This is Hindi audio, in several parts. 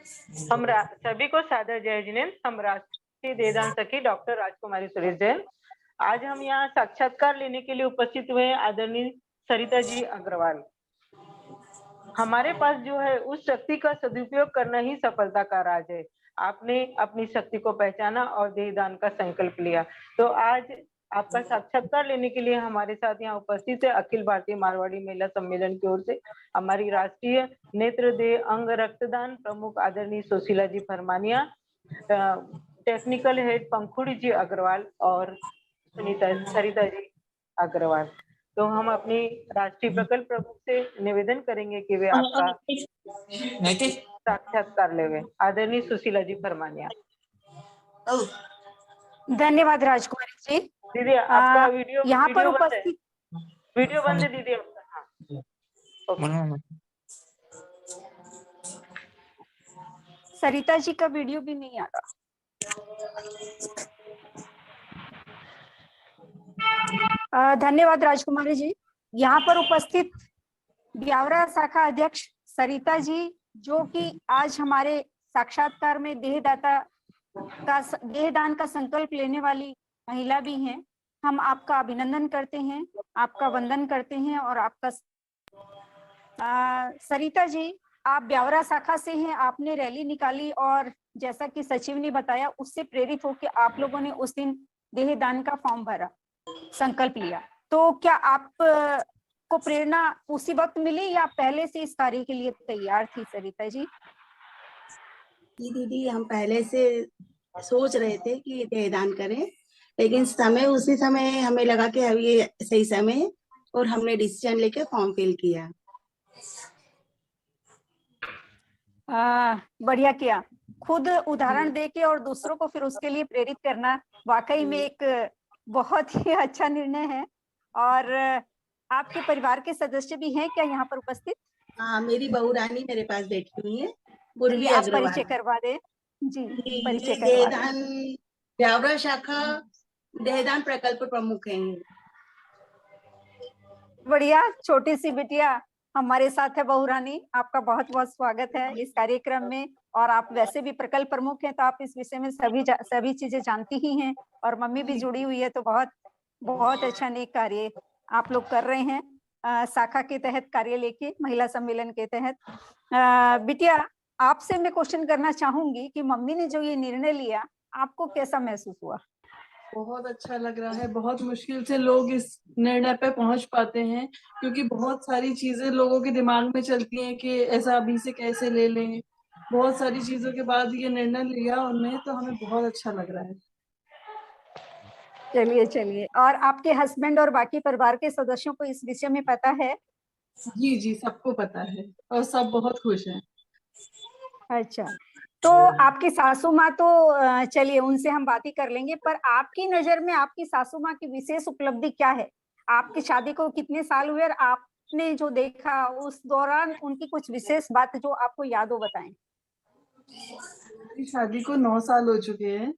सभी को सादर जय जिनेन्द्र। हम राष्ट्रीय देहदान सखी डॉक्टर राजकुमारी सुरेश जैन। आज हम यहाँ साक्षात्कार लेने के लिए उपस्थित हुए हैं आदरणीय सरिता जी अग्रवाल। हमारे पास जो है उस शक्ति का सदुपयोग करना ही सफलता का राज है। आपने अपनी शक्ति को पहचाना और देहदान का संकल्प लिया। तो आज आपका साक्षात्कार लेने के लिए हमारे साथ यहाँ उपस्थित है अखिल भारतीय मारवाड़ी महिला सम्मेलन की ओर से हमारी राष्ट्रीय नेत्र देह अंग रक्तदान प्रमुख आदरणीय सुशीला जी फरमानिया, टेक्निकल हेड पंखुड़ी जी अग्रवाल और सरिता जी अग्रवाल। तो हम अपनी राष्ट्रीय प्रकल्प प्रमुख से निवेदन करेंगे कि वे आपका साक्षात्कार लेवे। आदरणीय सुशीला जी फरमानिया। धन्यवाद राजकुमारी जी। दीदी आपका यहाँ पर उपस्थित वीडियो बंद है दीदी आपका। हाँ, सरिता जी का वीडियो भी नहीं आ रहा। धन्यवाद राजकुमारी जी। यहाँ पर उपस्थित ब्यावरा शाखा अध्यक्ष सरिता जी, जो कि आज हमारे साक्षात्कार में देहदान का संकल्प लेने वाली महिला भी हैं, हम आपका अभिनंदन करते हैं, आपका वंदन करते हैं। और आपका सरिता जी, आप ब्यावरा शाखा से हैं, आपने रैली निकाली और जैसा कि सचिव ने बताया उससे प्रेरित होकर आप लोगों ने उस दिन देहदान का फॉर्म भरा, संकल्प लिया। तो क्या आप को प्रेरणा उसी वक्त मिली या पहले से इस कार्य के लिए तैयार थी सरिता जी? जी दीदी, हम पहले से सोच रहे थे कि देहदान करें, लेकिन उसी समय हमें लगा कि अब ये सही समय है और हमने डिसीजन लेके फॉर्म फिल किया। बढ़िया किया। खुद उदाहरण देके और दूसरों को फिर उसके लिए प्रेरित करना वाकई में एक बहुत ही अच्छा निर्णय है। और आपके परिवार के सदस्य भी हैं क्या यहाँ पर उपस्थित? हाँ, मेरी बहू रानी मेरे पास बैठी हुई है। आप परिचय करवा दें। जी, परिचय करवा दें। ब्यावरा शाखा देहदान प्रकल्प प्रमुख हैं। बढ़िया, छोटी सी बिटिया हमारे साथ है बहू रानी। आपका बहुत बहुत स्वागत है इस कार्यक्रम में। और आप वैसे भी प्रकल्प प्रमुख हैं तो आप इस विषय में सभी चीजें जानती ही हैं। और मम्मी भी जुड़ी हुई है, तो बहुत बहुत अच्छा नेक कार्य आप लोग कर रहे हैं शाखा के तहत कार्य लेके, महिला सम्मेलन के तहत। बिटिया, आपसे मैं क्वेश्चन करना चाहूंगी कि मम्मी ने जो ये निर्णय लिया, आपको कैसा महसूस हुआ? बहुत अच्छा लग रहा है। बहुत मुश्किल से लोग इस निर्णय पे पहुंच पाते हैं, क्योंकि बहुत सारी चीजें लोगों के दिमाग में चलती हैं कि ऐसा अभी से कैसे ले लें। बहुत सारी चीजों के बाद ये निर्णय लिया उन्होंने, तो हमें बहुत अच्छा लग रहा है। चलिए चलिए। और आपके हस्बैंड और बाकी परिवार के सदस्यों को इस विषय में पता है? जी जी, सबको पता है और सब बहुत खुश हैं। अच्छा, तो आपकी सासू माँ तो चलिए उनसे हम बात ही कर लेंगे, पर आपकी नजर में आपकी सासू माँ की विशेष उपलब्धि क्या है? आपकी शादी को कितने साल हुए और आपने जो देखा उस दौरान उनकी कुछ विशेष बात जो आपको याद हो, बताएं। मेरी शादी को 9 साल हो चुके हैं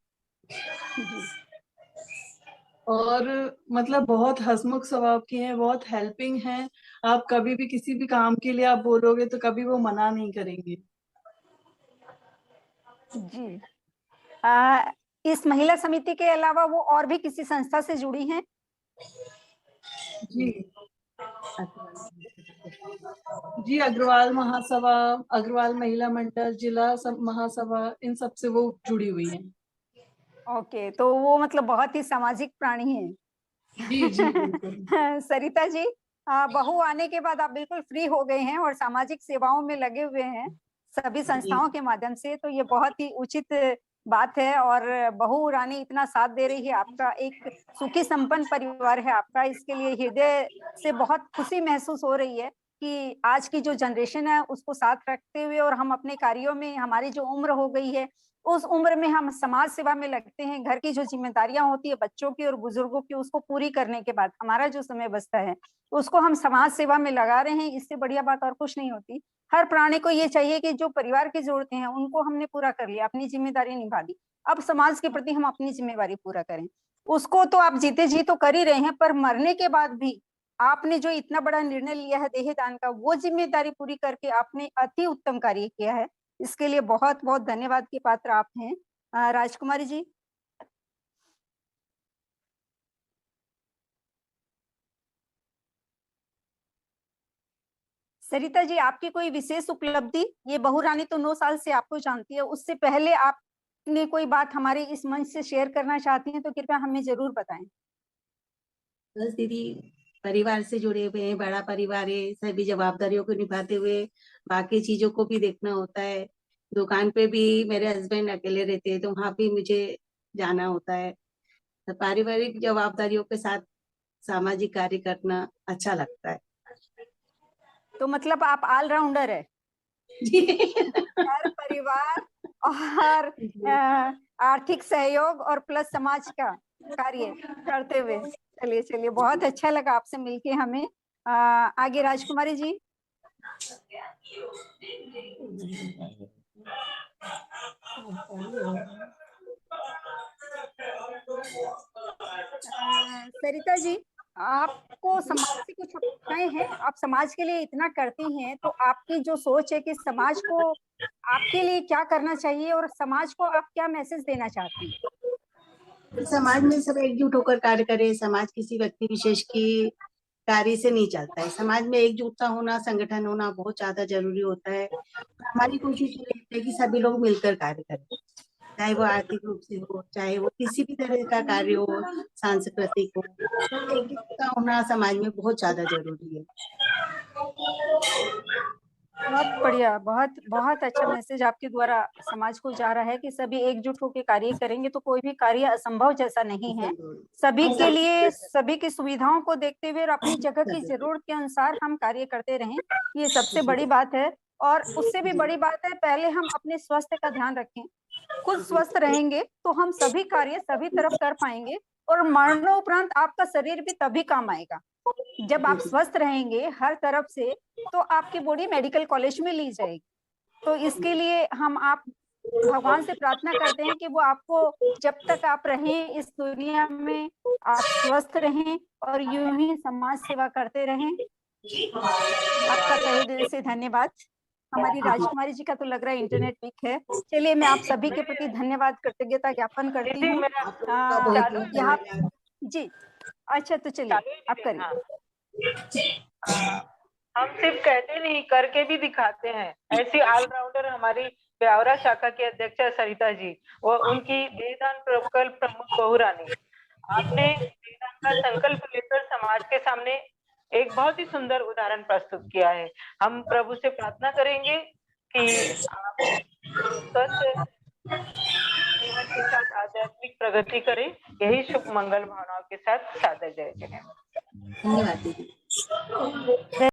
और मतलब बहुत हंसमुख स्वभाव की हैं, बहुत हेल्पिंग हैं। आप कभी भी किसी भी काम के लिए आप बोलोगे तो कभी वो मना नहीं करेंगे। जी। इस महिला समिति के अलावा वो और भी किसी संस्था से जुड़ी हैं? जी जी, अग्रवाल महासभा, अग्रवाल महिला मंडल, जिला महासभा, इन सब से वो जुड़ी हुई हैं। ओके, तो वो मतलब बहुत ही सामाजिक प्राणी हैं। जी जी बिल्कुल। सरिता जी, बहू आने के बाद आप बिल्कुल फ्री हो गए हैं और सामाजिक सेवाओं में लगे हुए हैं सभी संस्थाओं के माध्यम से, तो ये बहुत ही उचित बात है। और बहू रानी इतना साथ दे रही है, आपका एक सुखी संपन्न परिवार है आपका, इसके लिए हृदय से बहुत खुशी महसूस हो रही है कि आज की जो जनरेशन है उसको साथ रखते हुए और हम अपने कार्यों में, हमारी जो उम्र हो गई है उस उम्र में हम समाज सेवा में लगते हैं। घर की जो जिम्मेदारियां होती है बच्चों की और बुजुर्गों की, उसको पूरी करने के बाद हमारा जो समय बचता है उसको हम समाज सेवा में लगा रहे हैं। इससे बढ़िया बात और कुछ नहीं होती। हर प्राणी को ये चाहिए कि जो परिवार की जरूरतें हैं उनको हमने पूरा कर लिया, अपनी जिम्मेदारी निभा दी, अब समाज के प्रति हम अपनी जिम्मेवारी पूरा करें। उसको तो आप जीते जी तो कर ही रहे हैं, पर मरने के बाद भी आपने जो इतना बड़ा निर्णय लिया है देहदान का, वो जिम्मेदारी पूरी करके आपने अति उत्तम कार्य किया है। इसके लिए बहुत बहुत धन्यवाद के पात्र आप हैं। राजकुमारी जी। सरिता जी, आपकी कोई विशेष उपलब्धि? ये बहू रानी तो 9 साल से आपको जानती है, उससे पहले आपने कोई बात हमारे इस मंच से शेयर करना चाहती हैं तो कृपया हमें जरूर बताएं। बस दीदी, परिवार से जुड़े हुए हैं, बड़ा परिवार है, सभी जवाबदारियों को निभाते हुए बाकी चीजों को भी देखना होता है। दुकान पे भी मेरे हस्बैंड अकेले रहते हैं तो वहां भी मुझे जाना होता है। तो पारिवारिक जवाबदारियों के साथ सामाजिक कार्य करना अच्छा लगता है। तो मतलब आप ऑलराउंडर है, घर परिवार और आर्थिक सहयोग और प्लस समाज का कार्य करते हुए। चलिए चलिए, बहुत अच्छा लगा आपसे मिलके हमें। आगे राजकुमारी जी। सरिता जी, आपको समाज से कुछ अपेक्षाएं हैं? आप समाज के लिए इतना करती हैं, तो आपकी जो सोच है कि समाज को आपके लिए क्या करना चाहिए और समाज को आप क्या मैसेज देना चाहती हैं? समाज में सब एकजुट होकर कार्य करें। समाज किसी व्यक्ति विशेष की कार्य से नहीं चलता है। समाज में एकजुटता होना, संगठन होना बहुत ज्यादा जरूरी होता है। हमारी कोशिश ये रहती है कि सभी लोग मिलकर कार्य करें, चाहे वो आर्थिक रूप से हो, चाहे वो किसी भी तरह का कार्य हो, सांस्कृतिक हो। एकजुटता होना समाज में बहुत ज्यादा जरूरी है। बहुत बढ़िया, बहुत बहुत अच्छा मैसेज आपके द्वारा समाज को जा रहा है कि सभी एकजुट होकर कार्य करेंगे तो कोई भी कार्य असंभव जैसा नहीं है। सभी के लिए, सभी की सुविधाओं को देखते हुए और अपनी जगह की जरूरत के अनुसार हम कार्य करते रहें, ये सबसे बड़ी बात है। और उससे भी बड़ी बात है, पहले हम अपने स्वास्थ्य का ध्यान रखें। खुद स्वस्थ रहेंगे तो हम सभी कार्य सभी तरफ कर पाएंगे और मरणोपरांत आपका शरीर भी तभी काम आएगा। जब आप स्वस्थ रहेंगे हर तरफ से तो आपकी बॉडी मेडिकल कॉलेज में ली जाएगी। तो इसके लिए हम आप भगवान से प्रार्थना करते हैं कि वो आपको जब तक आप रहें इस दुनिया में, आप स्वस्थ रहें और यूं ही समाज सेवा करते रहें। आपका तहे दिल से धन्यवाद। हमारी राजकुमारी जी का तो लग रहा है इंटरनेट वीक है। चलिए, मैं आप सभी के प्रति धन्यवाद कृतज्ञता ज्ञापन करती दीदी हूँ। मेरा यहाँ जी, अच्छा तो चलिए आप करिए। हम सिर्फ कहते नहीं, करके भी दिखाते हैं। ऐसी ऑलराउंडर हमारी ब्यावरा शाखा की अध्यक्षा सरिता जी और उनकी देहदान प्रकल्प प्रमुख बहू रानी। आपने देहदान का संकल्प लेकर समाज के सामने एक बहुत ही सुंदर उदाहरण प्रस्तुत किया है। हम प्रभु से प्रार्थना करेंगे कि आप स्वस्थ जीवन के साथ आध्यात्मिक प्रगति करें। यही शुभ मंगल भावनाओं के साथ सादर जय जगन्नाथ। धन्यवाद दीदी।